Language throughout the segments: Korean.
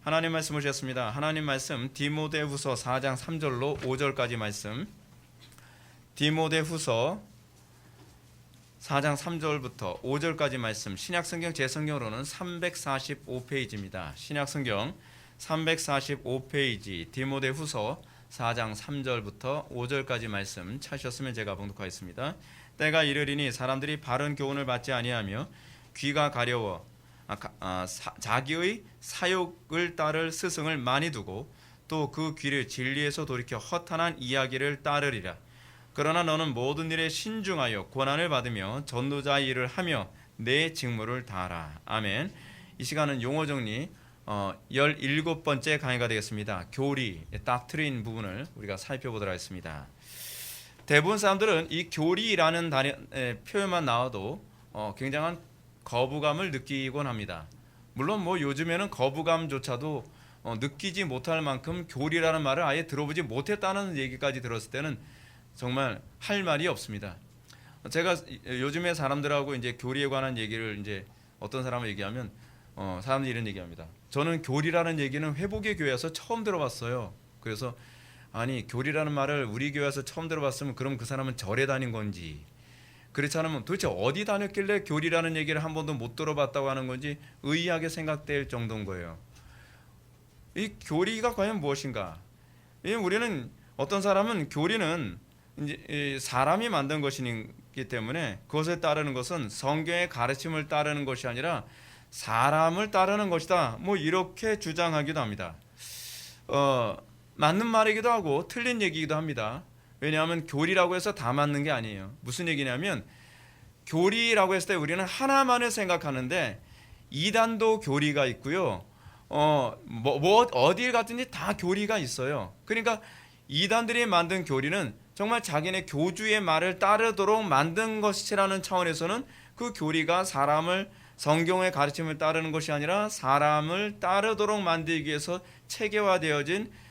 하나님 말씀 보셨습니다. 하나님 말씀 디모데후서 4장 3절로 5절까지 말씀. 디모데후서 4장 3절부터 5절까지 말씀. 신약성경 제 성경으로는 345페이지입니다. 신약성경 345페이지 디모데후서 4장 3절부터 5절까지 말씀 찾으셨으면 제가 봉독하겠습니다. 때가 이르리니 사람들이 바른 교훈을 받지 아니하며 귀가 가려워 자기의 사욕을 따를 스승을 많이 두고 또 그 귀를 진리에서 돌이켜 허탄한 이야기를 따르리라. 그러나 너는 모든 일에 신중하여 고난을 받으며 전도자의 일을 하며 내 직무를 다하라. 아멘. 이 시간은 용어 정리 17번째 강의가 되겠습니다. 교리, 닥트린 부분을 우리가 살펴보도록 하겠습니다. 대부분 사람들은 이 교리라는 표현만 나와도 굉장한 거부감을 느끼곤 합니다. 물론 뭐 요즘에는 거부감조차도 느끼지 못할 만큼 교리라는 말을 아예 들어보지 못했다는 얘기까지 들었을 때는 정말 할 말이 없습니다. 제가 요즘에 사람들하고 이제 교리에 관한 얘기를 이제 어떤 사람을 얘기하면 사람들이 이런 얘기합니다. 저는 교리라는 얘기는 회복의 교회에서 처음 들어봤어요. 그래서 아니 교리라는 말을 우리 교회에서 처음 들어봤으면 그럼 그 사람은 절에 다닌 건지, 그렇지 않으면 도대체 어디 다녔길래 교리라는 얘기를 한 번도 못 들어봤다고 하는 건지 의아하게 생각될 정도인 거예요. 이 교리가 과연 무엇인가? 우리는 어떤 사람은 교리는 이제 사람이 만든 것이기 때문에 그것에 따르는 것은 성경의 가르침을 따르는 것이 아니라 사람을 따르는 것이다. 뭐 이렇게 주장하기도 합니다. 맞는 말이기도 하고 틀린 얘기이기도 합니다. 왜냐하면 교리라고 해서 다 맞는 게 아니에요. 무슨 얘기냐면 교리라고 했을 때 우리는 하나만을 생각하는데 이단도 교리가 있고요. 어딜 갔든지 다 교리가 있어요. 그러니까 이단들이 만든 교리는 정말 자기네 교주의 말을 따르도록 만든 것이라는 차원에서는 그 교리가 사람을 성경의 가르침을 따르는 것이 아니라 사람을 따르도록 만들기 위해서 체계화되어진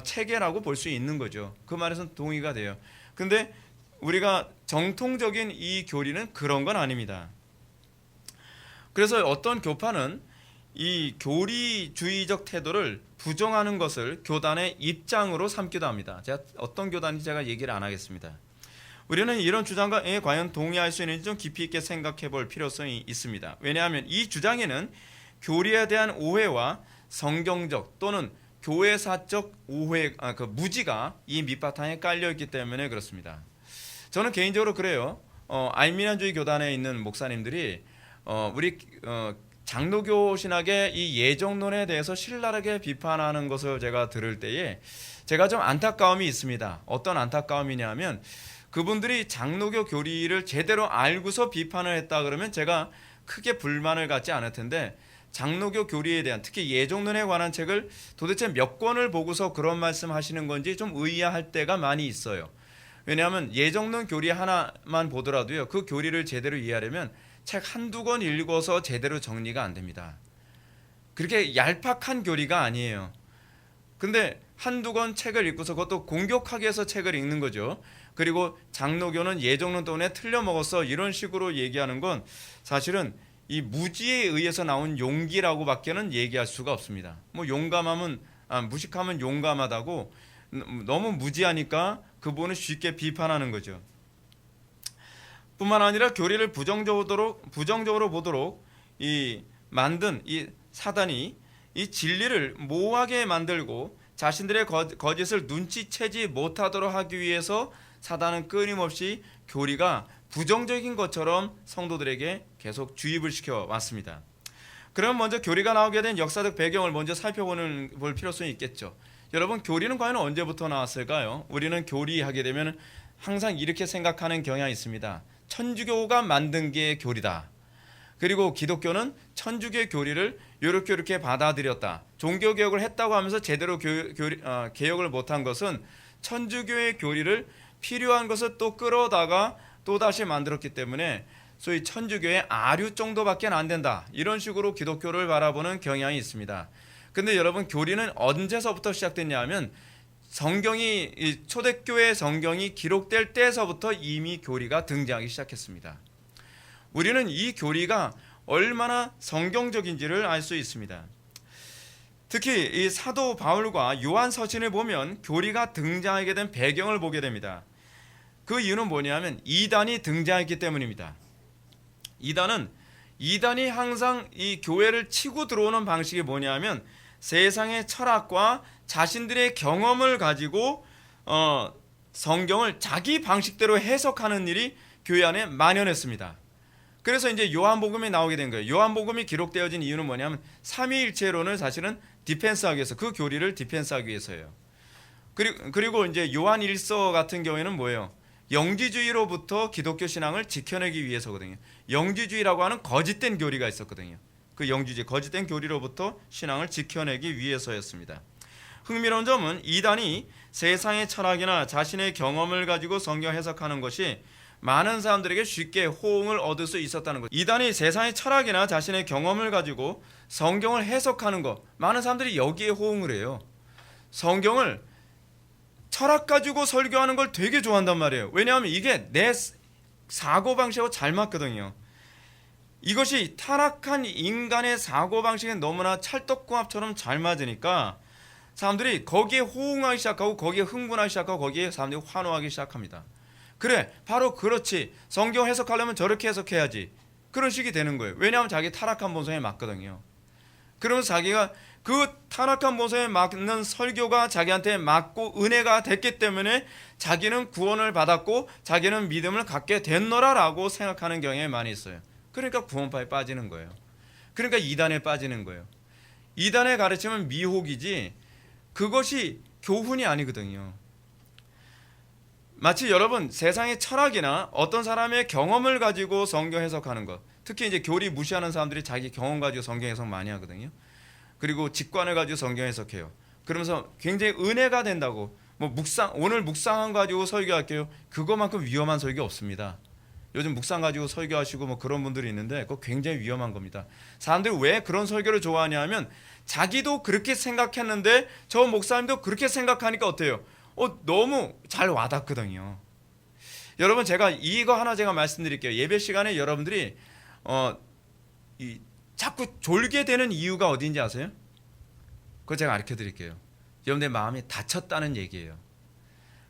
체계라고 볼 수 있는 거죠. 그 말에서는 동의가 돼요. 근데 우리가 정통적인 이 교리는 그런 건 아닙니다. 그래서 어떤 교파는 이 교리주의적 태도를 부정하는 것을 교단의 입장으로 삼기도 합니다. 제가 어떤 교단인지 제가 얘기를 안 하겠습니다. 우리는 이런 주장과 과연 동의할 수 있는지 좀 깊이 있게 생각해 볼 필요성이 있습니다. 왜냐하면 이 주장에는 교리에 대한 오해와 성경적 또는 교회사적 오해, 그 무지가 이 밑바탕에 깔려 있기 때문에 그렇습니다. 저는 개인적으로 그래요. 알미란주의 교단에 있는 목사님들이 우리 장로교 신학의 이 예정론에 대해서 신랄하게 비판하는 것을 제가 들을 때에 제가 좀 안타까움이 있습니다. 어떤 안타까움이냐면 그분들이 장로교 교리를 제대로 알고서 비판을 했다 그러면 제가 크게 불만을 갖지 않을 텐데 장로교 교리에 대한 특히 예정론에 관한 책을 도대체 몇 권을 보고서 그런 말씀 하시는 건지 좀 의아할 때가 많이 있어요. 왜냐하면 예정론 교리 하나만 보더라도요, 그 교리를 제대로 이해하려면 책 한두 권 읽어서 제대로 정리가 안 됩니다. 그렇게 얄팍한 교리가 아니에요. 근데 한두 권 책을 읽고서 그것도 공격하기 위해서 책을 읽는 거죠. 그리고 장로교는 예정론 때문에 틀려먹었어 이런 식으로 얘기하는 건 사실은 이 무지에 의해서 나온 용기라고 밖에는 얘기할 수가 없습니다. 뭐 무식하면 용감하다고 너무 무지하니까 그분을 쉽게 비판하는 거죠. 뿐만 아니라 교리를 부정적으로 보도록 만든 이 사단이 이 진리를 모호하게 만들고 자신들의 거짓을 눈치채지 못하도록 하기 위해서 사단은 끊임없이 교리가 부정적인 것처럼 성도들에게 계속 주입을 시켜 왔습니다. 그럼 먼저 교리가 나오게 된 역사적 배경을 먼저 살펴볼 필요성이 있겠죠. 여러분, 교리는 과연 언제부터 나왔을까요? 우리는 교리하게 되면 항상 이렇게 생각하는 경향이 있습니다. 천주교가 만든 게 교리다. 그리고 기독교는 천주교의 교리를 이렇게 받아들였다. 종교개혁을 했다고 하면서 제대로 개혁을 못한 것은 천주교의 교리를 필요한 것을 또 끌어다가 또다시 만들었기 때문에 소위 천주교의 아류 정도밖에 안 된다. 이런 식으로 기독교를 바라보는 경향이 있습니다. 근데 여러분, 교리는 언제서부터 시작됐냐 하면 초대교회 성경이 기록될 때서부터 이미 교리가 등장하기 시작했습니다. 우리는 이 교리가 얼마나 성경적인지를 알 수 있습니다. 특히 이 사도 바울과 요한 서신을 보면 교리가 등장하게 된 배경을 보게 됩니다. 그 이유는 뭐냐면 이단이 등장했기 때문입니다. 이단이 항상 이 교회를 치고 들어오는 방식이 뭐냐면 세상의 철학과 자신들의 경험을 가지고 성경을 자기 방식대로 해석하는 일이 교회 안에 만연했습니다. 그래서 이제 요한복음이 나오게 된 거예요. 요한복음이 기록되어진 이유는 뭐냐면 삼위일체론을 사실은 디펜스하기 위해서, 그 교리를 디펜스하기 위해서예요. 그리고 이제 요한 1서 같은 경우에는 뭐예요? 영지주의로부터 기독교 신앙을 지켜내기 위해서거든요. 영지주의라고 하는 거짓된 교리가 있었거든요. 그 영지주의, 거짓된 교리로부터 신앙을 지켜내기 위해서였습니다. 흥미로운 점은 이단이 세상의 철학이나 자신의 경험을 가지고 성경 해석하는 것이 많은 사람들에게 쉽게 호응을 얻을 수 있었다는 것. 이단이 세상의 철학이나 자신의 경험을 가지고 성경을 해석하는 것, 많은 사람들이 여기에 호응을 해요. 성경을 철학 가지고 설교하는 걸 되게 좋아한단 말이에요. 왜냐하면 이게 내 사고방식하고 잘 맞거든요. 이것이 타락한 인간의 사고방식에 너무나 찰떡궁합처럼 잘 맞으니까 사람들이 거기에 호응하기 시작하고, 거기에 흥분하기 시작하고, 거기에 사람들이 환호하기 시작합니다. 그래, 바로 그렇지, 성경 해석하려면 저렇게 해석해야지, 그런 식이 되는 거예요. 왜냐하면 자기 타락한 본성에 맞거든요. 그러면서 자기가 그 타락한 본성에 맞는 설교가 자기한테 맞고 은혜가 됐기 때문에 자기는 구원을 받았고 자기는 믿음을 갖게 됐노라라고 생각하는 경향이 많이 있어요. 그러니까 구원파에 빠지는 거예요. 그러니까 이단에 빠지는 거예요. 이단의 가르침은 미혹이지 그것이 교훈이 아니거든요. 마치 여러분 세상의 철학이나 어떤 사람의 경험을 가지고 성경 해석하는 것, 특히 이제 교리 무시하는 사람들이 자기 경험 가지고 성경 해석 많이 하거든요. 그리고 직관을 가지고 성경 해석해요. 그러면서 굉장히 은혜가 된다고, 뭐 오늘 묵상한 가지고 설교할게요. 그거만큼 위험한 설교 없습니다. 요즘 묵상 가지고 설교하시고 뭐 그런 분들이 있는데 그거 굉장히 위험한 겁니다. 사람들이 왜 그런 설교를 좋아하냐면 자기도 그렇게 생각했는데 저 목사님도 그렇게 생각하니까 어때요? 너무 잘 와닿거든요. 여러분, 제가 이거 하나 제가 말씀드릴게요. 예배 시간에 여러분들이 자꾸 졸게 되는 이유가 어딘지 아세요? 그거 제가 가르쳐 드릴게요. 여러분들 마음이 다쳤다는 얘기예요.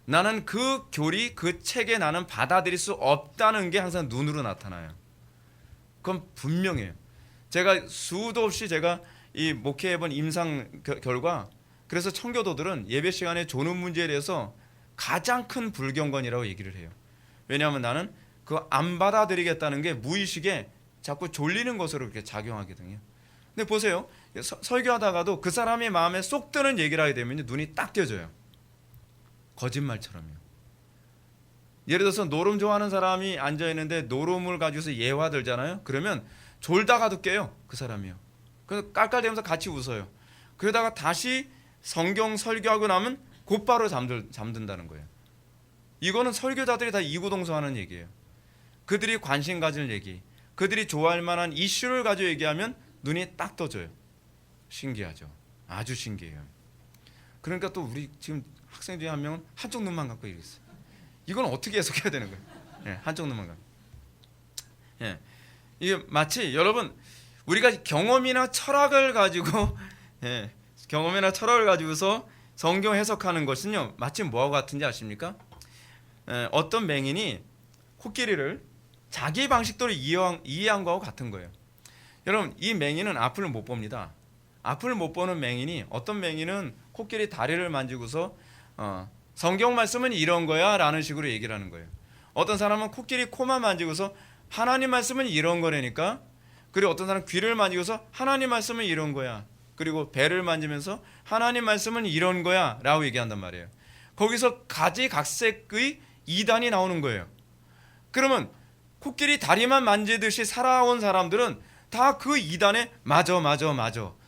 나는 그 교리, 그 책에 나는 받아들일 수 없다는 게 항상 눈으로 나타나요. 그건 분명해요. 제가 수도 없이 제가 이 목회해본 임상 결과, 그래서 청교도들은 예배 시간에 조는 문제에 대해서 가장 큰 불경건이라고 얘기를 해요. 왜냐하면 나는 그거 안 받아들이겠다는 게 무의식에 자꾸 졸리는 것으로 그렇게 작용하거든요. 근데 보세요. 설교하다가도 그 사람의 마음에 쏙 드는 얘기를 하게 되면 눈이 딱 띄어져요. 거짓말처럼요. 예를 들어서 노름 좋아하는 사람이 앉아있는데 노름을 가지고서 예화 들잖아요. 그러면 졸다가도 깨요. 그 사람이요. 그래서 깔깔대면서 같이 웃어요. 그러다가 다시 성경 설교하고 나면 곧바로 잠든다는 거예요. 이거는 설교자들이 다 이구동성하는 얘기예요. 그들이 관심 가질 얘기, 그들이 좋아할 만한 이슈를 가지고 얘기하면 눈이 딱 떠져요. 신기하죠. 아주 신기해요. 그러니까 또 우리 지금 학생 중에 한 명은 한쪽 눈만 감고 이랬어요. 이건 어떻게 해석해야 되는 거예요? 한쪽 눈만 감고. 이게 마치 여러분, 우리가 경험이나 철학을 가지고 경험이나 철학을 가지고서 성경 해석하는 것은요, 마치 뭐와 같은지 아십니까? 어떤 맹인이 코끼리를 자기 방식대로 이해한 거하고 같은 거예요. 여러분, 이 맹인은 앞을 못 봅니다. 앞을 못 보는 맹인이, 어떤 맹인은 코끼리 다리를 만지고서 성경 말씀은 이런 거야 라는 식으로 얘기를 하는 거예요. 어떤 사람은 코끼리 코만 만지고서 하나님 말씀은 이런 거라니까, 그리고 어떤 사람은 귀를 만지고서 하나님 말씀은 이런 거야, 그리고 배를 만지면서 하나님 말씀은 이런 거야 라고 얘기한단 말이에요. 거기서 가지각색의 이단이 나오는 거예요. 그러면 코끼리 다리만 만지듯이 살아온 사람들은 다 그 이단에 맞아,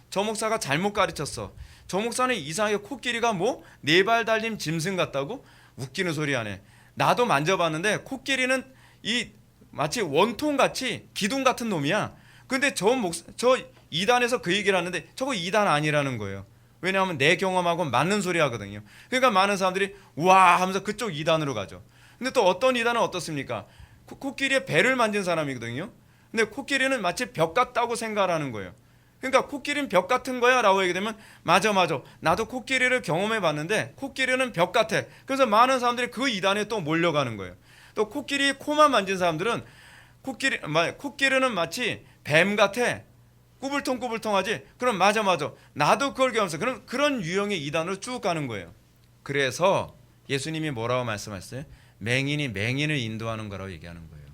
저 목사가 잘못 가르쳤어, 저 목사는 이상하게 코끼리가 뭐 네 발 달린 짐승 같다고, 웃기는 소리 하네. 나도 만져봤는데 코끼리는 마치 원통같이 기둥 같은 놈이야. 근데 저 이단에서 그 얘기를 하는데 저거 이단 아니라는 거예요. 왜냐하면 내 경험하고 맞는 소리 하거든요. 그러니까 많은 사람들이 와 하면서 그쪽 이단으로 가죠. 근데 또 어떤 이단은 어떻습니까? 코끼리의 배를 만진 사람이거든요. 근데 코끼리는 마치 벽 같다고 생각하는 거예요. 그러니까 코끼리는 벽 같은 거야 라고 얘기되면 맞아 나도 코끼리를 경험해 봤는데 코끼리는 벽 같아. 그래서 많은 사람들이 그 이단에 또 몰려가는 거예요. 또 코끼리 코만 만진 사람들은 코끼리는 마치 뱀 같아. 꾸불통꾸불통하지. 그럼 맞아 나도 그걸 경험했어. 그런 유형의 이단으로 쭉 가는 거예요. 그래서 예수님이 뭐라고 말씀하셨어요? 맹인이 맹인을 인도하는 거라고 얘기하는 거예요.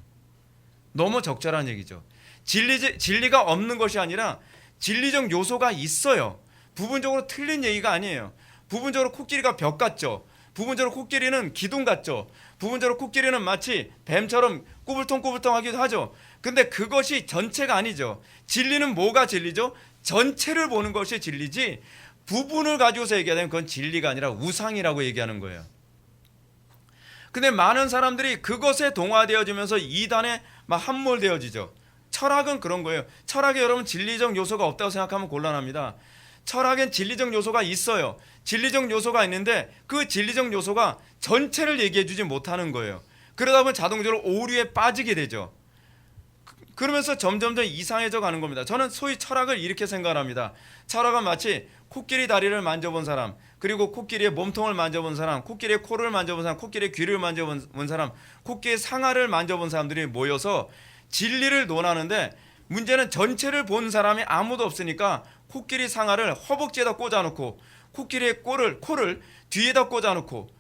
너무 적절한 얘기죠. 진리가 없는 것이 아니라 진리적 요소가 있어요. 부분적으로 틀린 얘기가 아니에요. 부분적으로 코끼리가 벽 같죠. 부분적으로 코끼리는 기둥 같죠. 부분적으로 코끼리는 마치 뱀처럼 꾸불통꾸불통하기도 하죠. 근데 그것이 전체가 아니죠. 진리는 뭐가 진리죠? 전체를 보는 것이 진리지 부분을 가지고서 얘기하면 그건 진리가 아니라 우상이라고 얘기하는 거예요. 근데 많은 사람들이 그것에 동화되어지면서 이단에 막 함몰되어지죠. 철학은 그런 거예요. 철학에 여러분 진리적 요소가 없다고 생각하면 곤란합니다. 철학엔 진리적 요소가 있어요. 진리적 요소가 있는데 그 진리적 요소가 전체를 얘기해 주지 못하는 거예요. 그러다 보면 자동적으로 오류에 빠지게 되죠. 그러면서 점점 이상해져 가는 겁니다. 저는 소위 철학을 이렇게 생각합니다. 철학은 마치 코끼리 다리를 만져본 사람, 그리고 코끼리의 몸통을 만져본 사람, 코끼리의 코를 만져본 사람, 코끼리의 귀를 만져본 사람, 코끼리의 상아를 만져본 사람들이 모여서 진리를 논하는데 문제는 전체를 본 사람이 아무도 없으니까 코끼리 상아를 허벅지에다 꽂아놓고 코끼리의 코를 뒤에다 꽂아놓고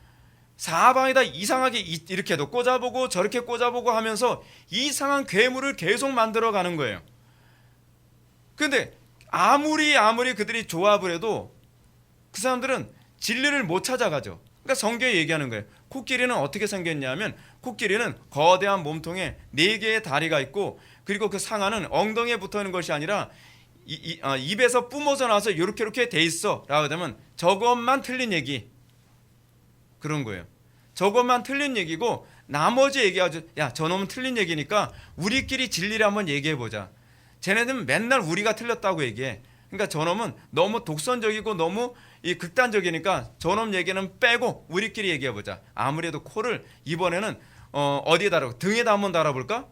사방에다 이상하게 이렇게도 꽂아보고 저렇게 꽂아보고 하면서 이상한 괴물을 계속 만들어가는 거예요. 그런데 아무리 그들이 조합을 해도 그 사람들은 진리를 못 찾아가죠. 그러니까 성경에 얘기하는 거예요. 코끼리는 어떻게 생겼냐면 코끼리는 거대한 몸통에 4개의 다리가 있고 그리고 그 상아는 엉덩이에 붙어있는 것이 아니라 입에서 뿜어져 나와서 이렇게 돼 있어 라고 하면 저것만 틀린 얘기 그런 거예요. 저것만 틀린 얘기고 나머지 얘기하죠. 야 저놈은 틀린 얘기니까 우리끼리 진리를 한번 얘기해보자. 쟤네들은 맨날 우리가 틀렸다고 얘기해. 그러니까 저놈은 너무 독선적이고 너무 극단적이니까 저놈 얘기는 빼고 우리끼리 얘기해보자. 아무래도 코를 이번에는 어디에 달아? 등에다 한번 달아볼까?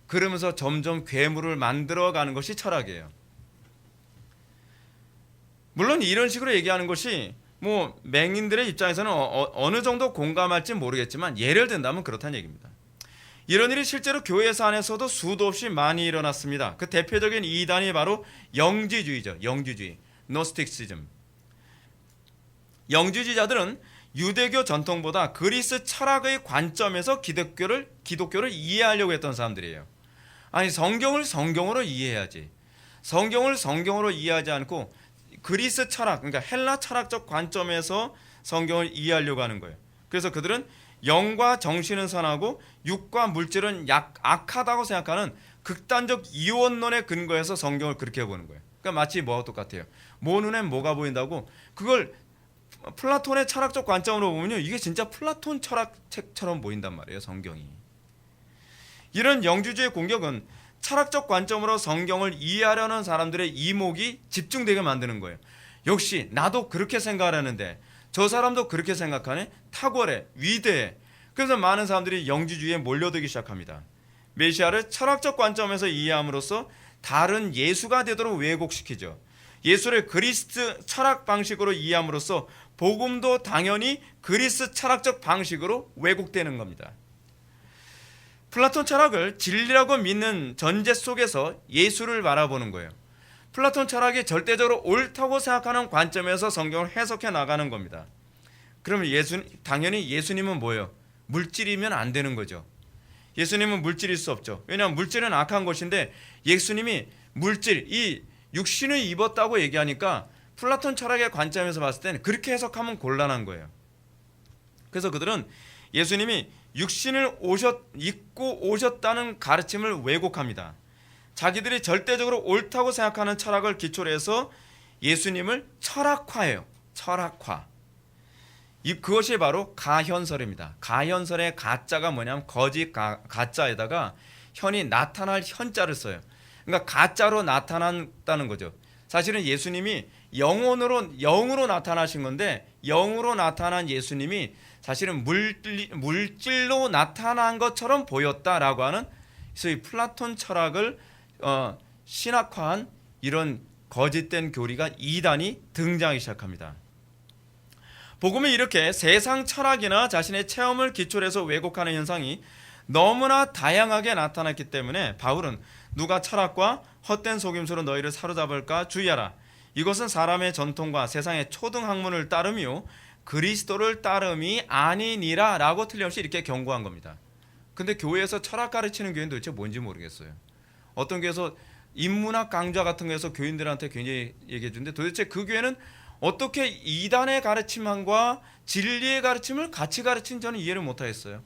그러면서 점점 괴물을 만들어가는 것이 철학이에요. 물론 이런 식으로 얘기하는 것이 뭐 맹인들의 입장에서는 어느 정도 공감할지 모르겠지만 예를 든다면 그렇다는 얘기입니다. 이런 일이 실제로 교회 안에서도 수도 없이 많이 일어났습니다. 그 대표적인 이단이 바로 영지주의죠. 영지주의, 노스틱시즘. 영지주의자들은 유대교 전통보다 그리스 철학의 관점에서 기독교를 이해하려고 했던 사람들이에요. 아니 성경을 성경으로 이해해야지. 성경을 성경으로 이해하지 않고 그리스 철학, 그러니까 헬라 철학적 관점에서 성경을 이해하려고 하는 거예요. 그래서 그들은 영과 정신은 선하고 육과 물질은 악하다고 생각하는 극단적 이원론에 근거해서 성경을 그렇게 보는 거예요. 그러니까 마치 뭐와 똑같아요. 모 눈엔 뭐가 보인다고 그걸 플라톤의 철학적 관점으로 보면요, 이게 진짜 플라톤 철학책처럼 보인단 말이에요. 성경이. 이런 영주주의 공격은 철학적 관점으로 성경을 이해하려는 사람들의 이목이 집중되게 만드는 거예요. 역시 나도 그렇게 생각하는데 저 사람도 그렇게 생각하네. 탁월해, 위대해. 그래서 많은 사람들이 영주주의에 몰려들기 시작합니다. 메시아를 철학적 관점에서 이해함으로써 다른 예수가 되도록 왜곡시키죠. 예수를 그리스 철학 방식으로 이해함으로써 복음도 당연히 그리스 철학적 방식으로 왜곡되는 겁니다. 플라톤 철학을 진리라고 믿는 전제 속에서 예수를 바라보는 거예요. 플라톤 철학이 절대적으로 옳다고 생각하는 관점에서 성경을 해석해 나가는 겁니다. 그러면 당연히 예수님은 뭐예요? 물질이면 안 되는 거죠. 예수님은 물질일 수 없죠. 왜냐하면 물질은 악한 것인데 예수님이 물질, 이 육신을 입었다고 얘기하니까 플라톤 철학의 관점에서 봤을 때는 그렇게 해석하면 곤란한 거예요. 그래서 그들은 예수님이 육신을 입고 오셨다는 가르침을 왜곡합니다. 자기들이 절대적으로 옳다고 생각하는 철학을 기초로 해서 예수님을 철학화해요. 철학화. 그것이 바로 가현설입니다. 가현설의 가짜가 뭐냐면 거짓 가짜에다가 현이 나타날 현자를 써요. 그러니까 가짜로 나타난다는 거죠. 사실은 예수님이 영으로 나타나신 건데 영으로 나타난 예수님이 사실은 물질로 나타난 것처럼 보였다라고 하는 소위 플라톤 철학을 신학화한 이런 거짓된 교리가 이단이 등장하기 시작합니다. 복음은 이렇게 세상 철학이나 자신의 체험을 기초로 해서 왜곡하는 현상이 너무나 다양하게 나타났기 때문에 바울은 누가 철학과 헛된 속임수로 너희를 사로잡을까 주의하라. 이것은 사람의 전통과 세상의 초등 학문을 따르며 그리스도를 따름이 아니니라 라고 틀림없이 이렇게 경고한 겁니다. 근데 교회에서 철학 가르치는 교회는 도대체 뭔지 모르겠어요. 어떤 교회에서 인문학 강좌 같은 거에서 교인들한테 굉장히 얘기해 주는데 도대체 그 교회는 어떻게 이단의 가르침과 진리의 가르침을 같이 가르치는지 저는 이해를 못하겠어요.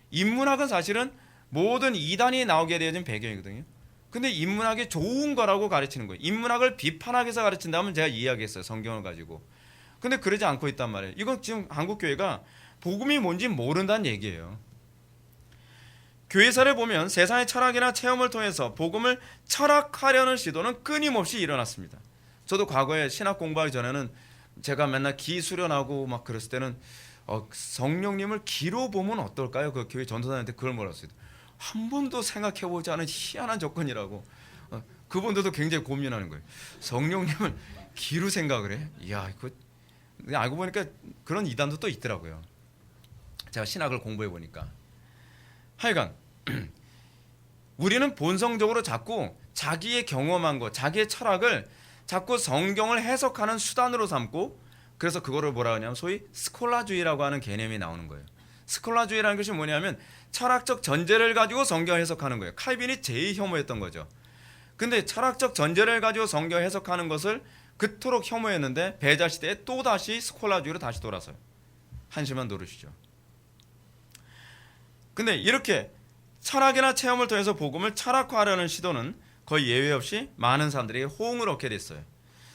인문학은 사실은 모든 이단이 나오게 되어진 배경이거든요. 근데 인문학이 좋은 거라고 가르치는 거예요. 인문학을 비판하기 위해서 가르친다면 제가 이해하겠어요. 성경을 가지고. 근데 그러지 않고 있단 말이에요. 이건 지금 한국교회가 복음이 뭔지 모른다는 얘기예요. 교회사를 보면 세상의 철학이나 체험을 통해서 복음을 철학하려는 시도는 끊임없이 일어났습니다. 저도 과거에 신학 공부하기 전에는 제가 맨날 기 수련하고 막 그랬을 때는 성령님을 기로 보면 어떨까요? 그 교회 전도사님한테 그걸 물었어요. 한 번도 생각해보지 않은 희한한 조건이라고. 그분들도 굉장히 고민하는 거예요. 성령님을 기로 생각을 해? 이야, 이거 알고 보니까 그런 이단도 또 있더라고요. 제가 신학을 공부해 보니까. 하여간 우리는 본성적으로 자꾸 자기의 경험한 것, 자기의 철학을 자꾸 성경을 해석하는 수단으로 삼고, 그래서 그거를 뭐라 하냐면 소위 스콜라주의라고 하는 개념이 나오는 거예요. 스콜라주의라는 것이 뭐냐면 철학적 전제를 가지고 성경을 해석하는 거예요. 칼빈이 제일 혐오했던 거죠. 근데 철학적 전제를 가지고 성경을 해석하는 것을 그토록 혐오했는데 베자 시대에 또다시 스콜라주의로 다시 돌아서요. 한심한 노릇이죠. 근데 이렇게 철학이나 체험을 통해서 복음을 철학화하려는 시도는 거의 예외 없이 많은 사람들이 호응을 얻게 됐어요.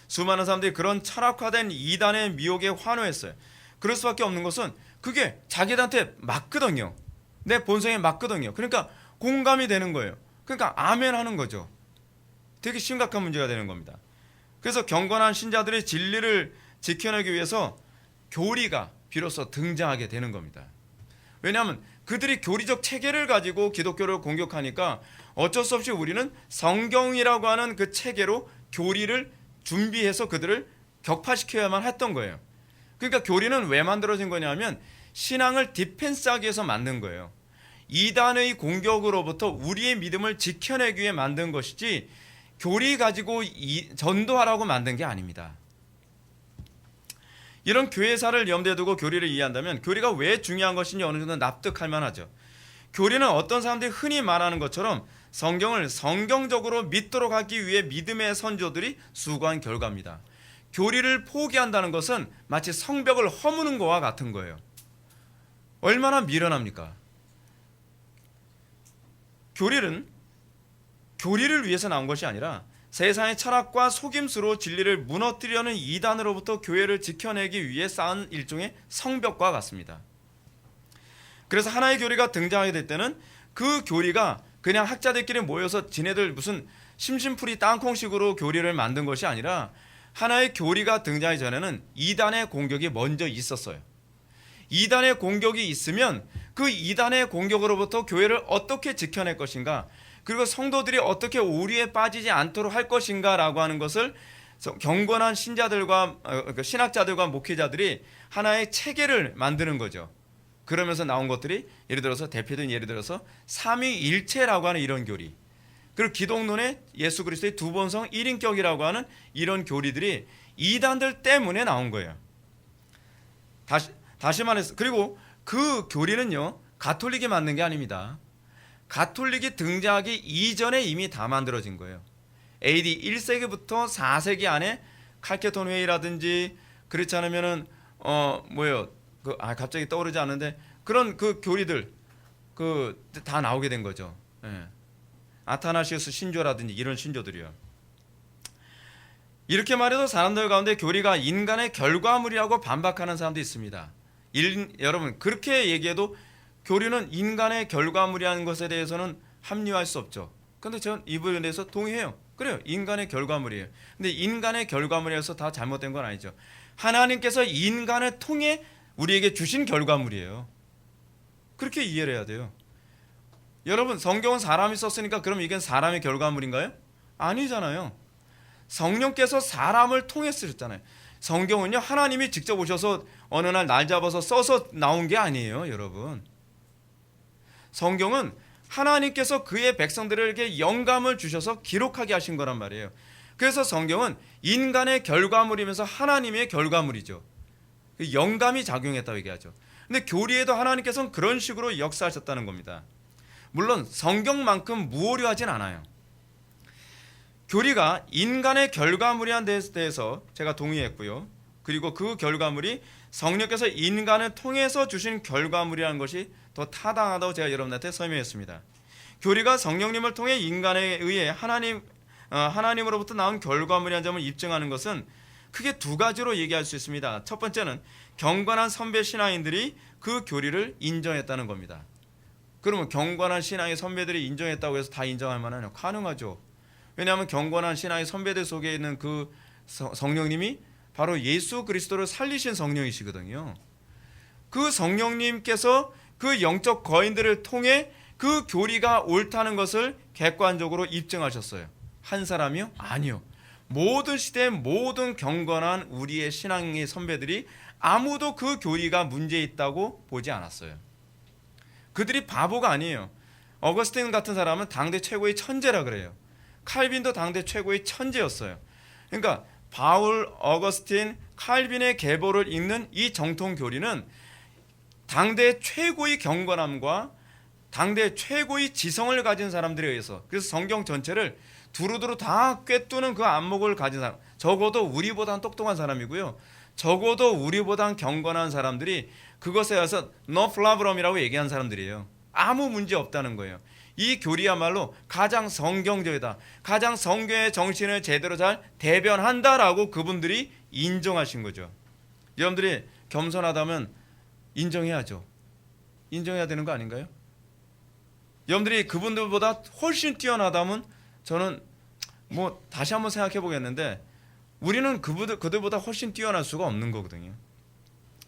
수많은 사람들이 그런 철학화된 이단의 미혹에 환호했어요. 그럴 수밖에 없는 것은 그게 자기들한테 맞거든요. 내 본성에 맞거든요. 그러니까 공감이 되는 거예요. 그러니까 아멘 하는 거죠. 되게 심각한 문제가 되는 겁니다. 그래서 경건한 신자들의 진리를 지켜내기 위해서 교리가 비로소 등장하게 되는 겁니다. 왜냐하면 그들이 교리적 체계를 가지고 기독교를 공격하니까 어쩔 수 없이 우리는 성경이라고 하는 그 체계로 교리를 준비해서 그들을 격파시켜야만 했던 거예요. 그러니까 교리는 왜 만들어진 거냐면 신앙을 디펜스하기 위해서 만든 거예요. 이단의 공격으로부터 우리의 믿음을 지켜내기 위해 만든 것이지 교리 가지고 전도하라고 만든 게 아닙니다. 이런 교회사를 염두에 두고 교리를 이해한다면 교리가 왜 중요한 것인지 어느 정도 납득할 만하죠. 교리는 어떤 사람들이 흔히 말하는 것처럼 성경을 성경적으로 믿도록 하기 위해 믿음의 선조들이 수고한 결과입니다. 교리를 포기한다는 것은 마치 성벽을 허무는 것과 같은 거예요. 얼마나 미련합니까? 교리는 교리를 위해서 나온 것이 아니라 세상의 철학과 속임수로 진리를 무너뜨리려는 이단으로부터 교회를 지켜내기 위해 쌓은 일종의 성벽과 같습니다. 그래서 하나의 교리가 등장하게 될 때는 그 교리가 그냥 학자들끼리 모여서 지네들 무슨 심심풀이 땅콩식으로 교리를 만든 것이 아니라 하나의 교리가 등장하기 전에는 이단의 공격이 먼저 있었어요. 이단의 공격이 있으면 그 이단의 공격으로부터 교회를 어떻게 지켜낼 것인가, 그리고 성도들이 어떻게 오류에 빠지지 않도록 할 것인가라고 하는 것을 경건한 신자들과 신학자들과 목회자들이 하나의 체계를 만드는 거죠. 그러면서 나온 것들이 예를 들어서 대표적인 예를 들어서 삼위일체라고 하는 이런 교리, 그리고 기독론의 예수 그리스도의 두본성 1인격이라고 하는 이런 교리들이 이단들 때문에 나온 거예요. 다시 말해서, 그리고 그 교리는요 가톨릭이 만든 게 아닙니다. 가톨릭이 등장하기 이전에 이미 다 만들어진 거예요. AD 1세기부터 4세기 안에 칼케톤 회의라든지 그렇지 않으면은 갑자기 떠오르지 않는데 그런 그 교리들 다 나오게 된 거죠. 예. 아타나시우스 신조라든지 이런 신조들이요. 이렇게 말해도 사람들 가운데 교리가 인간의 결과물이라고 반박하는 사람도 있습니다. 여러분 그렇게 얘기해도 교리는 인간의 결과물이라는 것에 대해서는 합리화할 수 없죠. 그런데 저는 이 부분에 대해서 동의해요. 그래요. 인간의 결과물이에요. 근데 인간의 결과물이어서 다 잘못된 건 아니죠. 하나님께서 인간을 통해 우리에게 주신 결과물이에요. 그렇게 이해를 해야 돼요. 여러분 성경은 사람이 썼으니까 그럼 이건 사람의 결과물인가요? 아니잖아요. 성령께서 사람을 통해 쓰셨잖아요. 성경은요, 하나님이 직접 오셔서 어느 날 날 잡아서 써서 나온 게 아니에요, 여러분. 성경은 하나님께서 그의 백성들에게 영감을 주셔서 기록하게 하신 거란 말이에요. 그래서 성경은 인간의 결과물이면서 하나님의 결과물이죠. 영감이 작용했다고 얘기하죠. 근데 교리에도 하나님께서는 그런 식으로 역사하셨다는 겁니다. 물론 성경만큼 무오류하진 않아요. 교리가 인간의 결과물이란 데 대해서 제가 동의했고요. 그리고 그 결과물이 성령께서 인간을 통해서 주신 결과물이라는 것이 더 타당하다고 제가 여러분한테 설명했습니다. 교리가 성령님을 통해 인간에 의해 하나님으로부터 나온 결과물이라는 점을 입증하는 것은 크게 두 가지로 얘기할 수 있습니다. 첫 번째는 경건한 선배 신앙인들이 그 교리를 인정했다는 겁니다. 그러면 경건한 신앙의 선배들이 인정했다고 해서 다 인정할 만하냐? 가능하죠. 왜냐하면 경건한 신앙의 선배들 속에 있는 그 성령님이 바로 예수 그리스도를 살리신 성령이시거든요. 그 성령님께서 그 영적 거인들을 통해 그 교리가 옳다는 것을 객관적으로 입증하셨어요. 한 사람이요? 아니요. 모든 시대의 모든 경건한 우리의 신앙의 선배들이 아무도 그 교리가 문제 있다고 보지 않았어요. 그들이 바보가 아니에요. 어거스틴 같은 사람은 당대 최고의 천재라 그래요. 칼빈도 당대 최고의 천재였어요. 그러니까 바울, 어거스틴, 칼빈의 계보를 읽는 이 정통 교리는 당대 최고의 경건함과 당대 최고의 지성을 가진 사람들에 의해서, 그래서 성경 전체를 두루두루 다 꿰뚫는 그 안목을 가진 사람, 적어도 우리보단 똑똑한 사람이고요, 적어도 우리보단 경건한 사람들이 그것에 의해서 no problem이라고 얘기한 사람들이에요. 아무 문제 없다는 거예요. 이 교리야말로 가장 성경적이다, 가장 성경의 정신을 제대로 잘 대변한다라고 그분들이 인정하신 거죠. 여러분들이 겸손하다면 인정해야죠. 인정해야 되는 거 아닌가요? 여러분들이 그분들보다 훨씬 뛰어나다면 저는 다시 한번 생각해 보겠는데, 우리는 그들보다 훨씬 뛰어날 수가 없는 거거든요.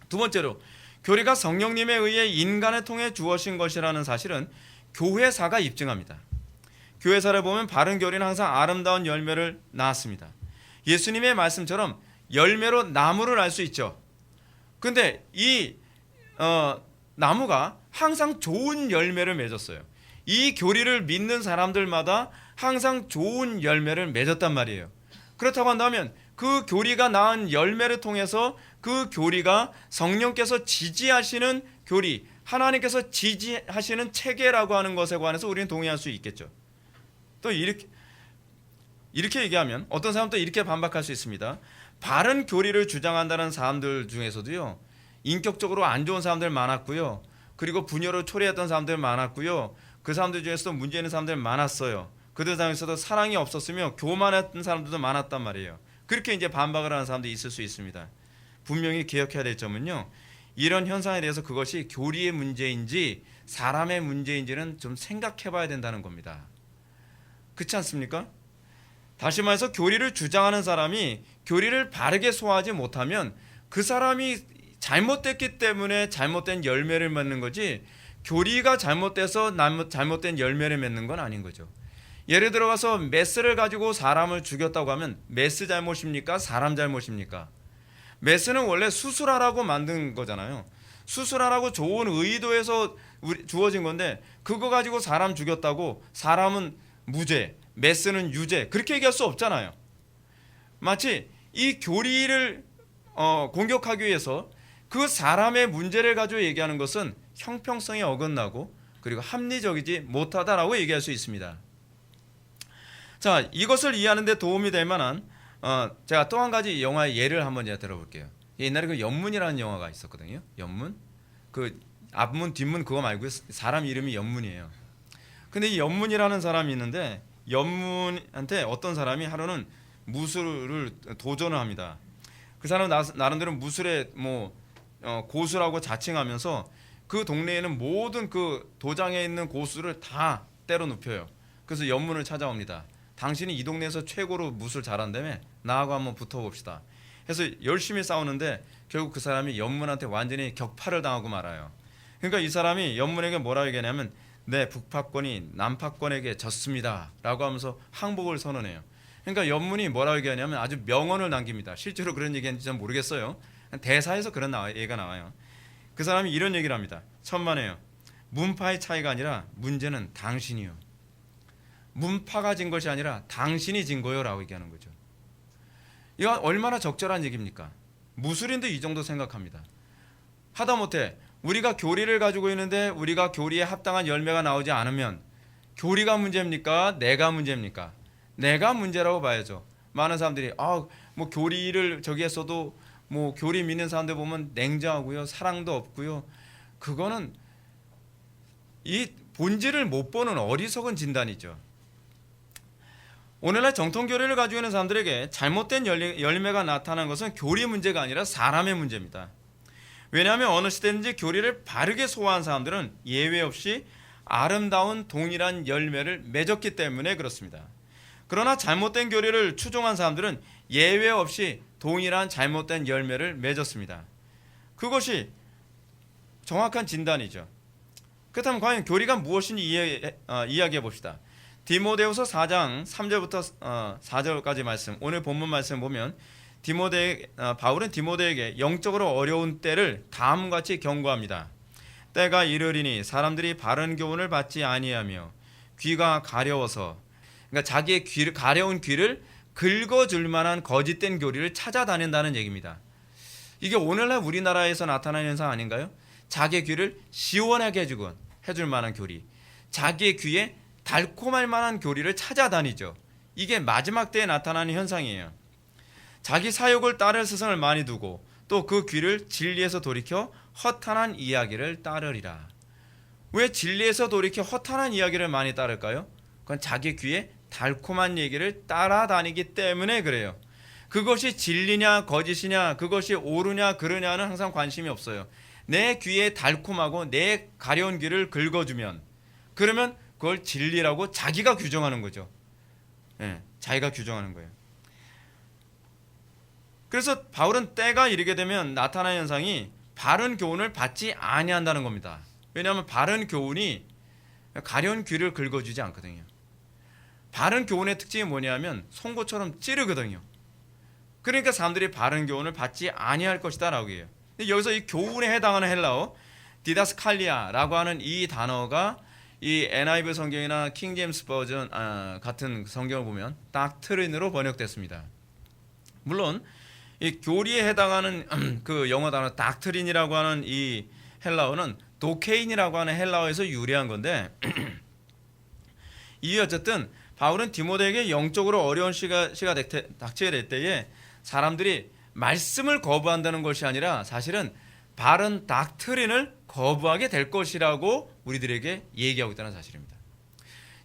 두 번째로, 교리가 성령님에 의해 인간을 통해 주어진 것이라는 사실은 교회사가 입증합니다. 교회사를 보면 바른 교리는 항상 아름다운 열매를 낳았습니다. 예수님의 말씀처럼 열매로 나무를 알 수 있죠. 근데 이 나무가 항상 좋은 열매를 맺었어요. 이 교리를 믿는 사람들마다 항상 좋은 열매를 맺었단 말이에요. 그렇다고 한다면 그 교리가 낳은 열매를 통해서 그 교리가 성령께서 지지하시는 교리, 하나님께서 지지하시는 체계라고 하는 것에 관해서 우리는 동의할 수 있겠죠. 또 이렇게 얘기하면 어떤 사람도 이렇게 반박할 수 있습니다. 바른 교리를 주장한다는 사람들 중에서도요, 인격적으로 안 좋은 사람들 많았고요, 그리고 분열을 초래했던 사람들 많았고요, 그 사람들 중에서도 문제 있는 사람들 많았어요. 그들 중에서도 사랑이 없었으며 교만했던 사람들도 많았단 말이에요. 그렇게 이제 반박을 하는 사람도 있을 수 있습니다. 분명히 기억해야 될 점은요, 이런 현상에 대해서 그것이 교리의 문제인지 사람의 문제인지는 좀 생각해 봐야 된다는 겁니다. 그렇지 않습니까? 다시 말해서 교리를 주장하는 사람이 교리를 바르게 소화하지 못하면 그 사람이 잘못됐기 때문에 잘못된 열매를 맺는 거지, 교리가 잘못돼서 잘못된 열매를 맺는 건 아닌 거죠. 예를 들어가서 메스를 가지고 사람을 죽였다고 하면 메스 잘못입니까? 사람 잘못입니까? 메스는 원래 수술하라고 만든 거잖아요. 수술하라고 좋은 의도에서 주어진 건데, 그거 가지고 사람 죽였다고 사람은 무죄, 메스는 유죄, 그렇게 얘기할 수 없잖아요. 마치 이 교리를 공격하기 위해서 그 사람의 문제를 가지고 얘기하는 것은 형평성에 어긋나고 그리고 합리적이지 못하다라고 얘기할 수 있습니다. 자, 이것을 이해하는 데 도움이 될 만한 제가 또 한 가지 영화의 예를 한번 제가 들어볼게요. 옛날에 그 연문이라는 영화가 있었거든요. 연문, 그 앞문 뒷문 그거 말고 사람 이름이 연문이에요. 근데 이 연문이라는 사람이 있는데, 연문한테 어떤 사람이 하루는 무술을 도전을 합니다. 그 사람은 나름대로 무술에 고수라고 자칭하면서 그 동네에는 모든 그 도장에 있는 고수를 다 때려 눕혀요. 그래서 연문을 찾아옵니다. 당신이 이 동네에서 최고로 무술 잘한다며, 나하고 한번 붙어봅시다. 해서 열심히 싸우는데 결국 그 사람이 연문한테 완전히 격파를 당하고 말아요. 그러니까 이 사람이 연문에게 뭐라고 얘기하냐면, 네, 북파권이 남파권에게 졌습니다 라고 하면서 항복을 선언해요. 그러니까 연문이 뭐라고 얘기하냐면 아주 명언을 남깁니다. 실제로 그런 얘기인지 잘 모르겠어요. 대사에서 그런 얘기가 나와요. 그 사람이 이런 얘기를 합니다. 천만에요. 문파의 차이가 아니라 문제는 당신이요. 문파가 진 것이 아니라 당신이 진 거요라고 얘기하는 거죠. 이거 얼마나 적절한 얘기입니까? 무술인도 이 정도 생각합니다. 하다못해 우리가 교리를 가지고 있는데 우리가 교리에 합당한 열매가 나오지 않으면 교리가 문제입니까? 내가 문제입니까? 내가 문제라고 봐야죠. 많은 사람들이 뭐 교리를 저기 했어도 뭐 교리 믿는 사람들 보면 냉정하고요, 사랑도 없고요. 그거는 이 본질을 못 보는 어리석은 진단이죠. 오늘날 정통교리를 가지고 있는 사람들에게 잘못된 열매가 나타나는 것은 교리 문제가 아니라 사람의 문제입니다. 왜냐하면 어느 시대든지 교리를 바르게 소화한 사람들은 예외 없이 아름다운 동일한 열매를 맺었기 때문에 그렇습니다. 그러나 잘못된 교리를 추종한 사람들은 예외 없이 동일한 잘못된 열매를 맺었습니다. 그것이 정확한 진단이죠. 그렇다면 과연 교리가 무엇인지 이야기해 봅시다. 디모데후서 4장 3절부터 4절까지 말씀, 오늘 본문 말씀 보면 바울은 디모데에게 영적으로 어려운 때를 다음과 같이 경고합니다. 때가 이르리니 사람들이 바른 교훈을 받지 아니하며 귀가 가려워서, 그러니까 자기의 가려운 귀를 긁어줄 만한 거짓된 교리를 찾아다닌다는 얘기입니다. 이게 오늘날 우리나라에서 나타나는 현상 아닌가요? 자기의 귀를 시원하게 해줄 만한 교리, 자기의 귀에 달콤할 만한 교리를 찾아다니죠. 이게 마지막 때에 나타나는 현상이에요. 자기 사욕을 따를 스승을 많이 두고 또 그 귀를 진리에서 돌이켜 허탄한 이야기를 따르리라. 왜 진리에서 돌이켜 허탄한 이야기를 많이 따를까요? 그건 자기 귀에 달콤한 얘기를 따라다니기 때문에 그래요. 그것이 진리냐 거짓이냐, 그것이 옳으냐 그르냐는 항상 관심이 없어요. 내 귀에 달콤하고 내 가려운 귀를 긁어주면, 그러면 그걸 진리라고 자기가 규정하는 거죠. 자기가 규정하는 거예요. 그래서 바울은 때가 이르게 되면 나타나는 현상이 바른 교훈을 받지 아니한다는 겁니다. 왜냐하면 바른 교훈이 가려운 귀를 긁어주지 않거든요. 바른 교훈의 특징이 뭐냐면 송곳처럼 찌르거든요. 그러니까 사람들이 바른 교훈을 받지 아니할 것이다 라고 해요. 근데 여기서 이 교훈에 해당하는 헬라어 디다스칼리아라고 하는 이 단어가 이 NIV 성경이나 킹 제임스 버전 같은 성경을 보면 닥트린으로 번역됐습니다. 물론 이 교리에 해당하는 그 영어 단어 닥트린이라고 하는 이 헬라어는 도케인이라고 하는 헬라어에서 유래한 건데 이 어쨌든 바울은 디모데에게 영적으로 어려운 시가 닥치게 될 때에 사람들이 말씀을 거부한다는 것이 아니라 사실은 바른 닥트린을 거부하게 될 것이라고 우리들에게 얘기하고 있다는 사실입니다.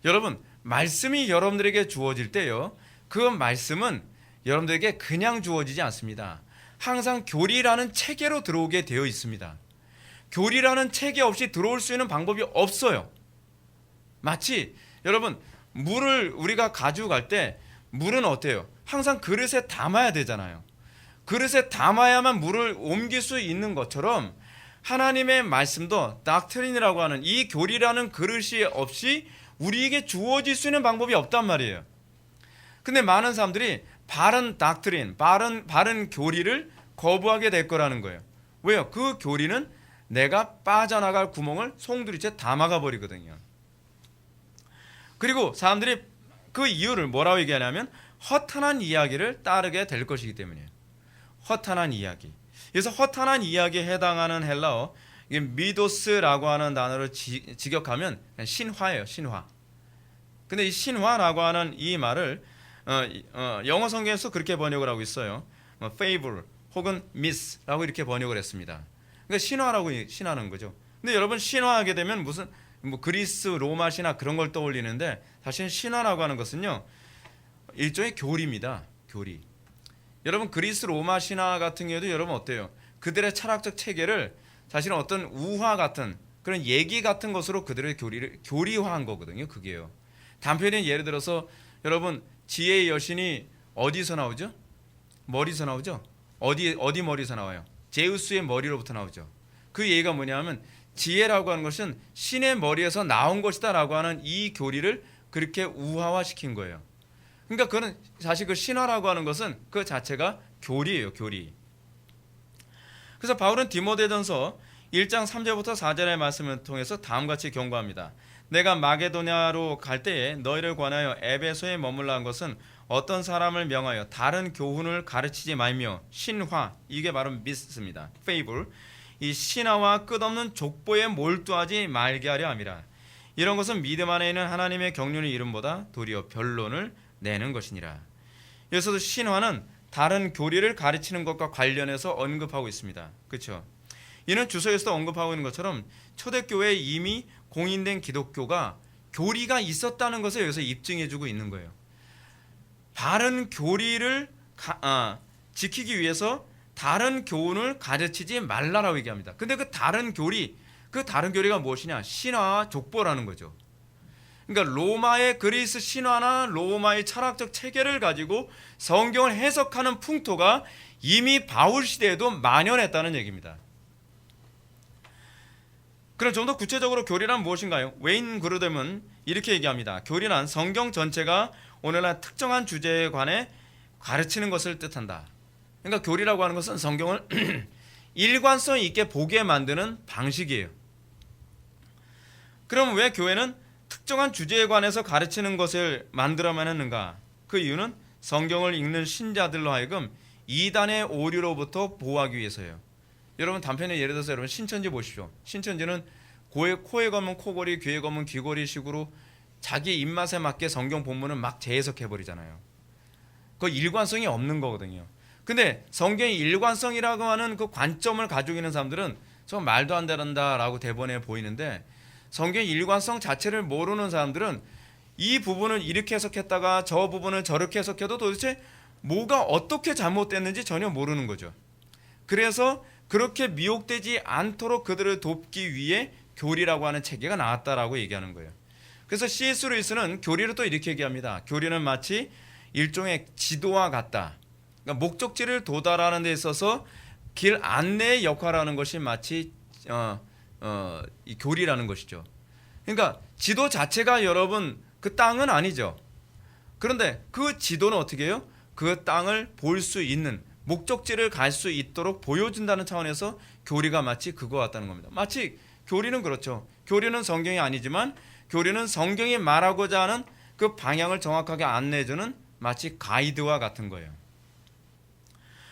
여러분, 말씀이 여러분들에게 주어질 때요, 그 말씀은 여러분들에게 그냥 주어지지 않습니다. 항상 교리라는 체계로 들어오게 되어 있습니다. 교리라는 체계 없이 들어올 수 있는 방법이 없어요. 마치 여러분, 물을 우리가 가지고 갈 때 물은 어때요? 항상 그릇에 담아야 되잖아요. 그릇에 담아야만 물을 옮길 수 있는 것처럼 하나님의 말씀도 닥트린이라고 하는 이 교리라는 그릇이 없이 우리에게 주어질 수 있는 방법이 없단 말이에요. 근데 많은 사람들이 바른 닥트린, 바른 교리를 거부하게 될 거라는 거예요. 왜요? 그 교리는 내가 빠져나갈 구멍을 송두리째 다 막아버리거든요. 그리고 사람들이 그 이유를 뭐라고 얘기하냐면 허탄한 이야기를 따르게 될 것이기 때문이에요. 허탄한 이야기. 그래서 허탄한 이야기에 해당하는 헬라어 이게 미도스라고 하는 단어를 직역하면 신화예요. 신화. 근데 이 신화라고 하는 이 말을 영어 성경에서 그렇게 번역을 하고 있어요. fable 혹은 miss라고 이렇게 번역을 했습니다. 그러니까 신화는 거죠. 근데 여러분 신화하게 되면 무슨 그리스 로마 신화 그런 걸 떠올리는데 사실 신화라고 하는 것은요 일종의 교리입니다. 교리. 여러분 그리스 로마 신화 같은 경우도 여러분 어때요? 그들의 철학적 체계를 사실은 어떤 우화 같은 그런 얘기 같은 것으로 그들의 교리를 교리화한 거거든요. 그게요. 단편인 예를 들어서 여러분 지혜의 여신이 어디서 나오죠? 머리에서 나오죠? 어디 머리에서 나와요? 제우스의 머리로부터 나오죠. 그 얘기가 뭐냐면 지혜라고 하는 것은 신의 머리에서 나온 것이다 라고 하는 이 교리를 그렇게 우화화시킨 거예요. 그러니까 그는 사실 그 신화라고 하는 것은 그 자체가 교리예요, 교리. 그래서 바울은 디모데전서 1장 3절부터 4절의 말씀을 통해서 다음과 같이 경고합니다. 내가 마게도냐로 갈 때에 너희를 권하여 에베소에 머물라 한 것은 어떤 사람을 명하여 다른 교훈을 가르치지 말며 신화, 이게 바로 미스입니다. 페이블, 이 신화와 끝없는 족보에 몰두하지 말게 하려 함이라. 이런 것은 믿음 안에 있는 하나님의 경륜의 이름보다 도리어 변론을 내는 것이니라. 여기서도 신화는 다른 교리를 가르치는 것과 관련해서 언급하고 있습니다. 그렇죠? 이는 주석에서도 언급하고 있는 것처럼 초대교회에 이미 공인된 기독교가 교리가 있었다는 것을 여기서 입증해주고 있는 거예요. 바른 교리를 지키기 위해서 다른 교훈을 가르치지 말라라고 얘기합니다. 근데 그 다른 교리가 무엇이냐? 신화와 족보라는 거죠. 그러니까 로마의 그리스 신화나 로마의 철학적 체계를 가지고 성경을 해석하는 풍토가 이미 바울 시대에도 만연했다는 얘기입니다. 그럼 좀 더 구체적으로 교리란 무엇인가요? 웨인 그루뎀은 이렇게 얘기합니다. 교리란 성경 전체가 오늘날 특정한 주제에 관해 가르치는 것을 뜻한다. 그러니까 교리라고 하는 것은 성경을 일관성 있게 보게 만드는 방식이에요. 그럼 왜 교회는 특정한 주제에 관해서 가르치는 것을 만들어만 했는가? 그 이유는 성경을 읽는 신자들로 하여금 이단의 오류로부터 보호하기 위해서예요. 여러분 단편에 예를 들어서 여러분 신천지 보십시오. 신천지는 코에 검은 코걸이, 귀에 검은 귀걸이 식으로 자기 입맛에 맞게 성경 본문을 막 재해석해 버리잖아요. 그 일관성이 없는 거거든요. 근데 성경의 일관성이라고 하는 그 관점을 가지고 있는 사람들은 좀 말도 안 된다라고 대본에 보이는데, 성경의 일관성 자체를 모르는 사람들은 이 부분을 이렇게 해석했다가 저 부분을 저렇게 해석해도 도대체 뭐가 어떻게 잘못됐는지 전혀 모르는 거죠. 그래서 그렇게 미혹되지 않도록 그들을 돕기 위해 교리라고 하는 체계가 나왔다라고 얘기하는 거예요. 그래서 C.S. 루이스는 교리를 또 이렇게 얘기합니다. 교리는 마치 일종의 지도와 같다. 그러니까 목적지를 도달하는 데 있어서 길 안내의 역할을 하는 것이 마치 이 교리라는 것이죠. 그러니까 지도 자체가 여러분 그 땅은 아니죠. 그런데 그 지도는 어떻게 해요? 그 땅을 볼 수 있는 목적지를 갈 수 있도록 보여준다는 차원에서 교리가 마치 그거 같다는 겁니다. 마치 교리는 그렇죠. 교리는 성경이 아니지만 교리는 성경이 말하고자 하는 그 방향을 정확하게 안내해주는 마치 가이드와 같은 거예요.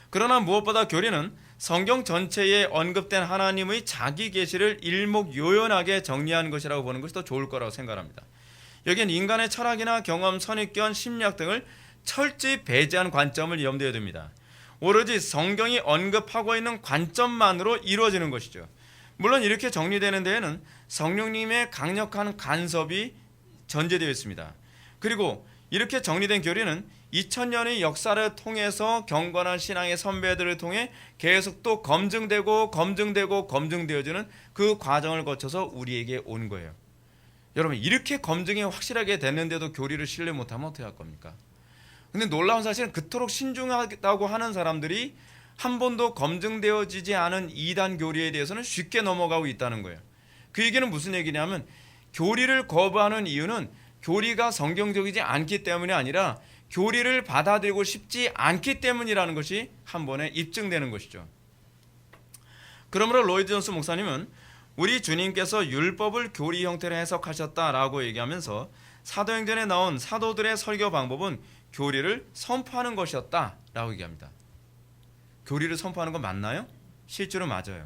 그러나 무엇보다 교리는 성경 전체에 언급된 하나님의 자기 계시를 일목요연하게 정리하는 것이라고 보는 것이 더 좋을 거라고 생각합니다. 여기는 인간의 철학이나 경험, 선입견, 심리학 등을 철저히 배제한 관점을 염두에 둡니다. 오로지 성경이 언급하고 있는 관점만으로 이루어지는 것이죠. 물론 이렇게 정리되는 데에는 성령님의 강력한 간섭이 전제되어 있습니다. 그리고 이렇게 정리된 교리는 2000년의 역사를 통해서 경건한 신앙의 선배들을 통해 계속 또 검증되어지는 그 과정을 거쳐서 우리에게 온 거예요. 여러분, 이렇게 검증이 확실하게 됐는데도 교리를 신뢰 못하면 어떻게 할 겁니까? 근데 놀라운 사실은 그토록 신중하다고 하는 사람들이 한 번도 검증되어지지 않은 이단 교리에 대해서는 쉽게 넘어가고 있다는 거예요. 그 얘기는 무슨 얘기냐면, 교리를 거부하는 이유는 교리가 성경적이지 않기 때문이 아니라 교리를 받아들이고 싶지 않기 때문이라는 것이 한 번에 입증되는 것이죠. 그러므로 로이드 존스 목사님은 우리 주님께서 율법을 교리 형태로 해석하셨다라고 얘기하면서 사도행전에 나온 사도들의 설교 방법은 교리를 선포하는 것이었다라고 얘기합니다. 교리를 선포하는 건 맞나요? 실제로 맞아요.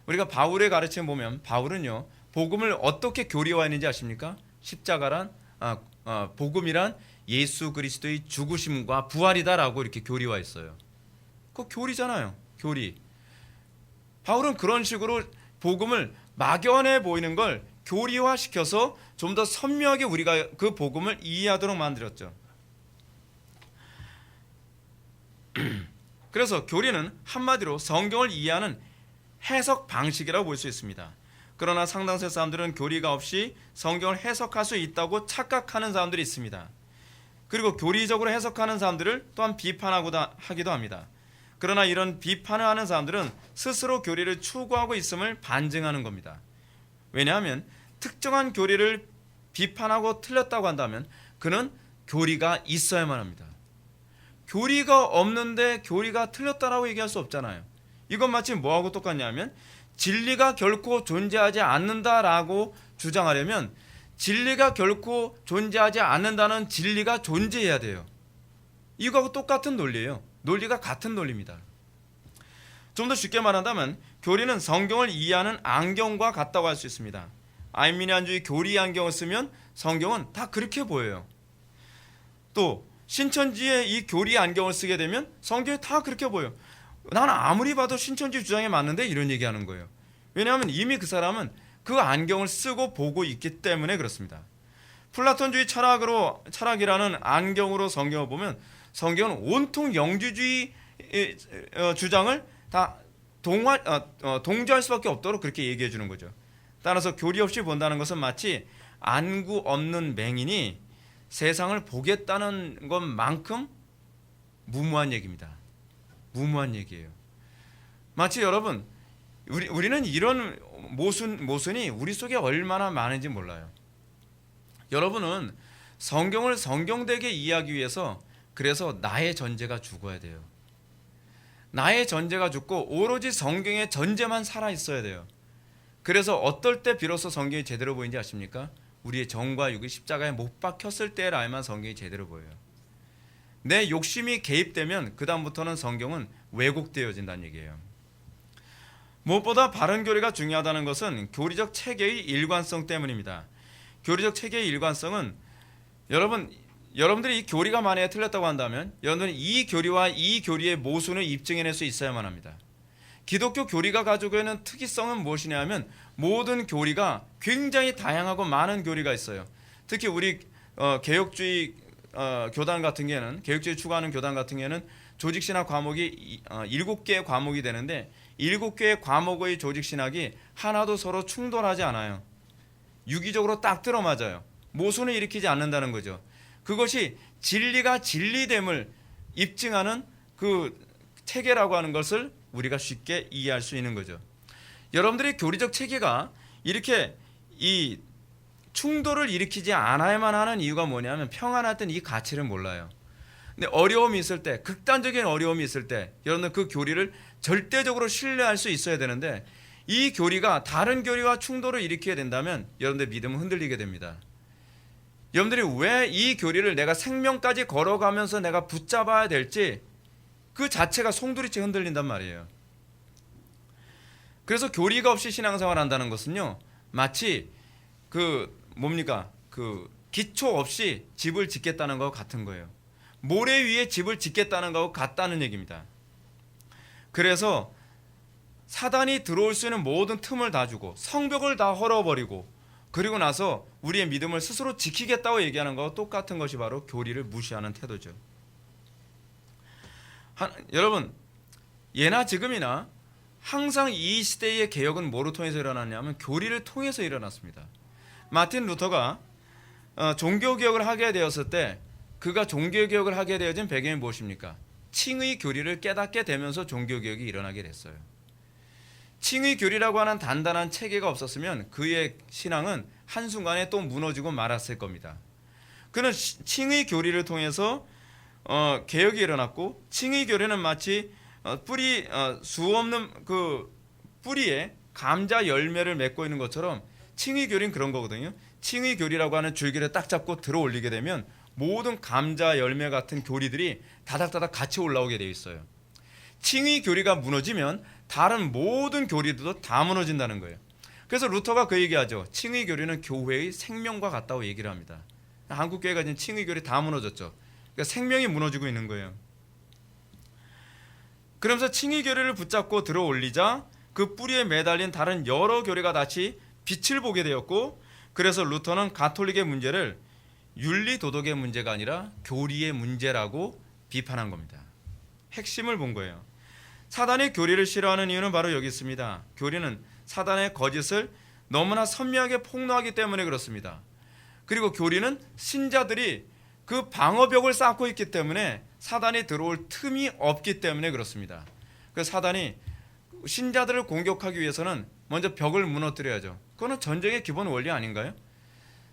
우리가 바울의 가르침을 보면 바울은요, 복음을 어떻게 교리화했는지 아십니까? 십자가란 복음이란 예수 그리스도의 죽으심과 부활이다라고 이렇게 교리화했어요. 그거 교리잖아요. 교리. 바울은 그런 식으로 복음을 막연해 보이는 걸 교리화시켜서 좀 더 선명하게 우리가 그 복음을 이해하도록 만들었죠. 그래서 교리는 한마디로 성경을 이해하는 해석 방식이라고 볼 수 있습니다. 그러나 상당수 사람들은 교리가 없이 성경을 해석할 수 있다고 착각하는 사람들이 있습니다. 그리고 교리적으로 해석하는 사람들을 또한 비판하기도 합니다. 그러나 이런 비판을 하는 사람들은 스스로 교리를 추구하고 있음을 반증하는 겁니다. 왜냐하면 특정한 교리를 비판하고 틀렸다고 한다면 그는 교리가 있어야만 합니다. 교리가 없는데 교리가 틀렸다라고 얘기할 수 없잖아요. 이건 마치 뭐하고 똑같냐면 진리가 결코 존재하지 않는다라고 주장하려면 진리가 결코 존재하지 않는다는 진리가 존재해야 돼요. 이거하고 똑같은 논리예요. 논리가 같은 논리입니다. 좀 더 쉽게 말한다면 교리는 성경을 이해하는 안경과 같다고 할 수 있습니다. 아인미니안주의 교리 안경을 쓰면 성경은 다 그렇게 보여요. 또 신천지의 이 교리 안경을 쓰게 되면 성경이 다 그렇게 보여요. 나는 아무리 봐도 신천지 주장에 맞는데 이런 얘기하는 거예요. 왜냐하면 이미 그 사람은 그 안경을 쓰고 보고 있기 때문에 그렇습니다. 플라톤주의 철학이라는 안경으로 성경을 보면 성경은 온통 영주주의 주장을 다 동조할 수밖에 없도록 그렇게 얘기해 주는 거죠. 따라서 교리 없이 본다는 것은 마치 안구 없는 맹인이 세상을 보겠다는 것만큼 무모한 얘기입니다. 무모한 얘기예요. 마치 여러분 우리는 이런 모순이 우리 속에 얼마나 많은지 몰라요. 여러분은 성경을 성경되게 이해하기 위해서 그래서 나의 전제가 죽어야 돼요. 나의 전제가 죽고 오로지 성경의 전제만 살아 있어야 돼요. 그래서 어떨 때 비로소 성경이 제대로 보이는지 아십니까? 우리의 정과 육이 십자가에 못 박혔을 때라야만 성경이 제대로 보여요. 내 욕심이 개입되면 그 다음부터는 성경은 왜곡되어진다는 얘기예요. 무엇보다 바른 교리가 중요하다는 것은 교리적 체계의 일관성 때문입니다. 교리적 체계의 일관성은 여러분들이 이 교리가 만약에 틀렸다고 한다면 여러분들이 이 교리와 이 교리의 모순을 입증해낼 수 있어야만 합니다. 기독교 교리가 가지고 있는 특이성은 무엇이냐 하면 모든 교리가 굉장히 다양하고 많은 교리가 있어요. 특히 우리 개혁주의 교단 같은 경우에는 개혁주의 추구하는 교단 같은 경우에는 조직신학 과목이 7개의 과목이 되는데 7개의 과목의 조직신학이 하나도 서로 충돌하지 않아요. 유기적으로 딱 들어맞아요. 모순을 일으키지 않는다는 거죠. 그것이 진리가 진리됨을 입증하는 그 체계라고 하는 것을 우리가 쉽게 이해할 수 있는 거죠. 여러분들의 교리적 체계가 이렇게 이 충돌을 일으키지 않아야만 하는 이유가 뭐냐면 평안할 이 가치를 몰라요. 근데 어려움이 있을 때, 극단적인 어려움이 있을 때 여러분들 그 교리를 절대적으로 신뢰할 수 있어야 되는데 이 교리가 다른 교리와 충돌을 일으키게 된다면 여러분들 믿음은 흔들리게 됩니다. 여러분들이 왜 이 교리를 내가 생명까지 걸어가면서 내가 붙잡아야 될지 그 자체가 송두리째 흔들린단 말이에요. 그래서 교리가 없이 신앙생활 한다는 것은요 마치 그 기초 없이 집을 짓겠다는 것 같은 거예요. 모래 위에 집을 짓겠다는 것과 같다는 얘기입니다. 그래서 사단이 들어올 수 있는 모든 틈을 다 주고 성벽을 다 헐어버리고 그리고 나서 우리의 믿음을 스스로 지키겠다고 얘기하는 것과 똑같은 것이 바로 교리를 무시하는 태도죠. 여러분 예나 지금이나 항상 이 시대의 개혁은 뭐로 통해서 일어났냐면 교리를 통해서 일어났습니다. 마틴 루터가 종교개혁을 하게 되었을 때 그가 종교개혁을 하게 되어진 배경이 무엇입니까? 칭의 교리를 깨닫게 되면서 종교개혁이 일어나게 됐어요. 칭의 교리라고 하는 단단한 체계가 없었으면 그의 신앙은 한순간에 또 무너지고 말았을 겁니다. 그는 칭의 교리를 통해서 개혁이 일어났고 칭의 교리는 마치 수없는 그 뿌리에 감자 열매를 맺고 있는 것처럼 칭의 교리는 그런 거거든요. 칭의 교리라고 하는 줄기를 딱 잡고 들어 올리게 되면 모든 감자 열매 같은 교리들이 다닥다닥 같이 올라오게 되어 있어요. 칭의 교리가 무너지면 다른 모든 교리들도 다 무너진다는 거예요. 그래서 루터가 그 얘기하죠. 칭의 교리는 교회의 생명과 같다고 얘기를 합니다. 한국 교회가 지금 칭의 교리 다 무너졌죠. 그러니까 생명이 무너지고 있는 거예요. 그러면서 칭의 교리를 붙잡고 들어 올리자 그 뿌리에 매달린 다른 여러 교리가 다시 빛을 보게 되었고 그래서 루터는 가톨릭의 문제를 윤리 도덕의 문제가 아니라 교리의 문제라고 비판한 겁니다. 핵심을 본 거예요. 사단이 교리를 싫어하는 이유는 바로 여기 있습니다. 교리는 사단의 거짓을 너무나 선명하게 폭로하기 때문에 그렇습니다. 그리고 교리는 신자들이 그 방어벽을 쌓고 있기 때문에 사단이 들어올 틈이 없기 때문에 그렇습니다. 그 사단이 신자들을 공격하기 위해서는 먼저 벽을 무너뜨려야죠. 그거는 전쟁의 기본 원리 아닌가요?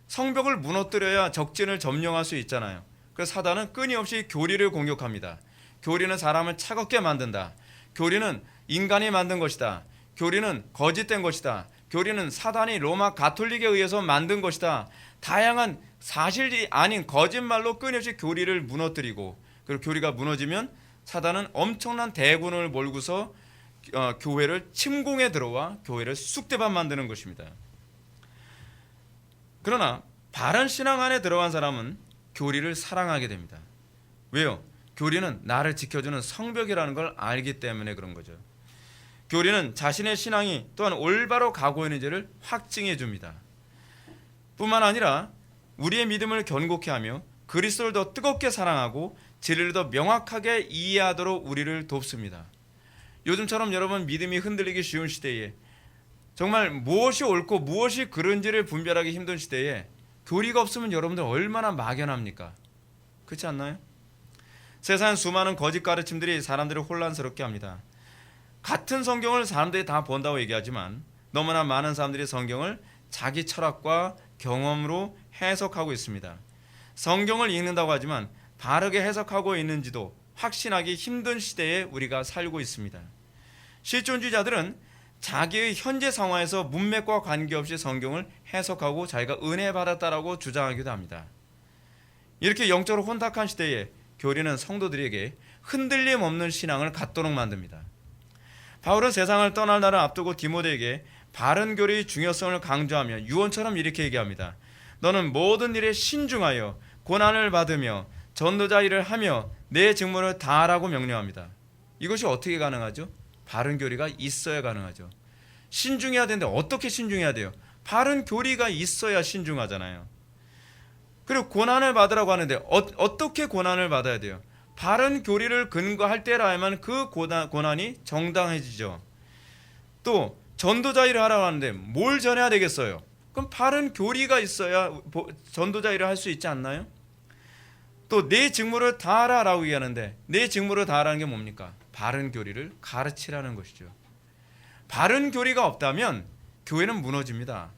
성벽을 무너뜨려야 적진을 점령할 수 있잖아요. 그래서 사단은 끊임없이 교리를 공격합니다. 교리는 사람을 차갑게 만든다. 교리는 인간이 만든 것이다. 교리는 거짓된 것이다. 교리는 사단이 로마 가톨릭에 의해서 만든 것이다. 다양한 사실이 아닌 거짓말로 끊임없이 교리를 무너뜨리고, 그리고 교리가 무너지면 사단은 엄청난 대군을 몰고서 교회를 침공에 들어와 교회를 쑥대밭 만드는 것입니다. 그러나 바른 신앙 안에 들어간 사람은 교리를 사랑하게 됩니다. 왜요? 교리는 나를 지켜주는 성벽이라는 걸 알기 때문에 그런 거죠. 교리는 자신의 신앙이 또한 올바로 가고 있는지를 확증해 줍니다. 뿐만 아니라 우리의 믿음을 견고케 하며 그리스도를 더 뜨겁게 사랑하고 진리를 더 명확하게 이해하도록 우리를 돕습니다. 요즘처럼 여러분 믿음이 흔들리기 쉬운 시대에, 정말 무엇이 옳고 무엇이 그른지를 분별하기 힘든 시대에 교리가 없으면 여러분들 얼마나 막연합니까? 그렇지 않나요? 세상 수많은 거짓 가르침들이 사람들을 혼란스럽게 합니다. 같은 성경을 사람들이 다 본다고 얘기하지만 너무나 많은 사람들이 성경을 자기 철학과 경험으로 해석하고 있습니다. 성경을 읽는다고 하지만 바르게 해석하고 있는지도 확신하기 힘든 시대에 우리가 살고 있습니다. 실존주의자들은 자기의 현재 상황에서 문맥과 관계없이 성경을 해석하고 자기가 은혜 받았다라고 주장하기도 합니다. 이렇게 영적으로 혼탁한 시대에 교리는 성도들에게 흔들림 없는 신앙을 갖도록 만듭니다. 바울은 세상을 떠날 날을 앞두고 디모데에게 바른 교리의 중요성을 강조하며 유언처럼 이렇게 얘기합니다. 너는 모든 일에 신중하여 고난을 받으며 전도자 일을 하며 내 직무를 다하라고 명령합니다. 이것이 어떻게 가능하죠? 바른 교리가 있어야 가능하죠. 신중해야 되는데 어떻게 신중해야 돼요? 바른 교리가 있어야 신중하잖아요. 그리고 고난을 받으라고 하는데 어떻게 고난을 받아야 돼요? 바른 교리를 근거할 때라야만 그 고난이 정당해지죠. 또 전도자 일을 하라고 하는데 뭘 전해야 되겠어요? 그럼 바른 교리가 있어야 전도자 일을 할 수 있지 않나요? 또 내 직무를 다하라라고 얘기하는데 내 직무를 다하라는 게 뭡니까? 바른 교리를 가르치라는 것이죠. 바른 교리가 없다면 교회는 무너집니다.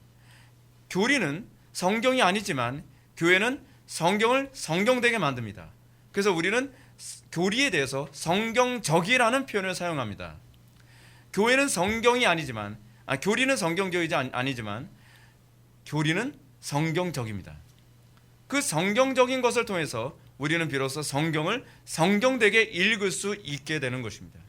교리는 성경이 아니지만 교회는 성경을 성경되게 만듭니다. 그래서 우리는 교리에 대해서 성경적이라는 표현을 사용합니다. 교회는 성경이 아니지만 교리는 성경적이지 아니지만 교리는 성경적입니다. 그 성경적인 것을 통해서 우리는 비로소 성경을 성경되게 읽을 수 있게 되는 것입니다.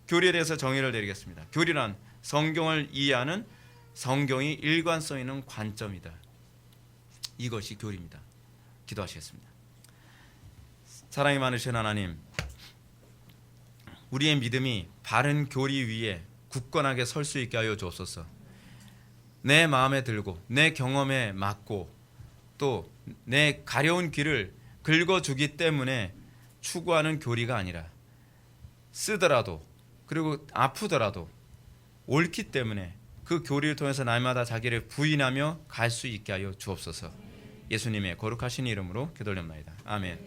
교리에 대해서 정의를 내리겠습니다. 교리란 성경을 이해하는 성경이 일관성 있는 관점이다. 이것이 교리입니다. 기도하시겠습니다. 사랑이 많으신 하나님, 우리의 믿음이 바른 교리 위에 굳건하게 설 수 있게 하여 주옵소서. 내 마음에 들고 내 경험에 맞고 또 내 가려운 길을 긁어주기 때문에 추구하는 교리가 아니라 쓰더라도 그리고 아프더라도 옳기 때문에 그 교리를 통해서 날마다 자기를 부인하며 갈 수 있게 하여 주옵소서. 예수님의 거룩하신 이름으로 기도드립니다. 아멘.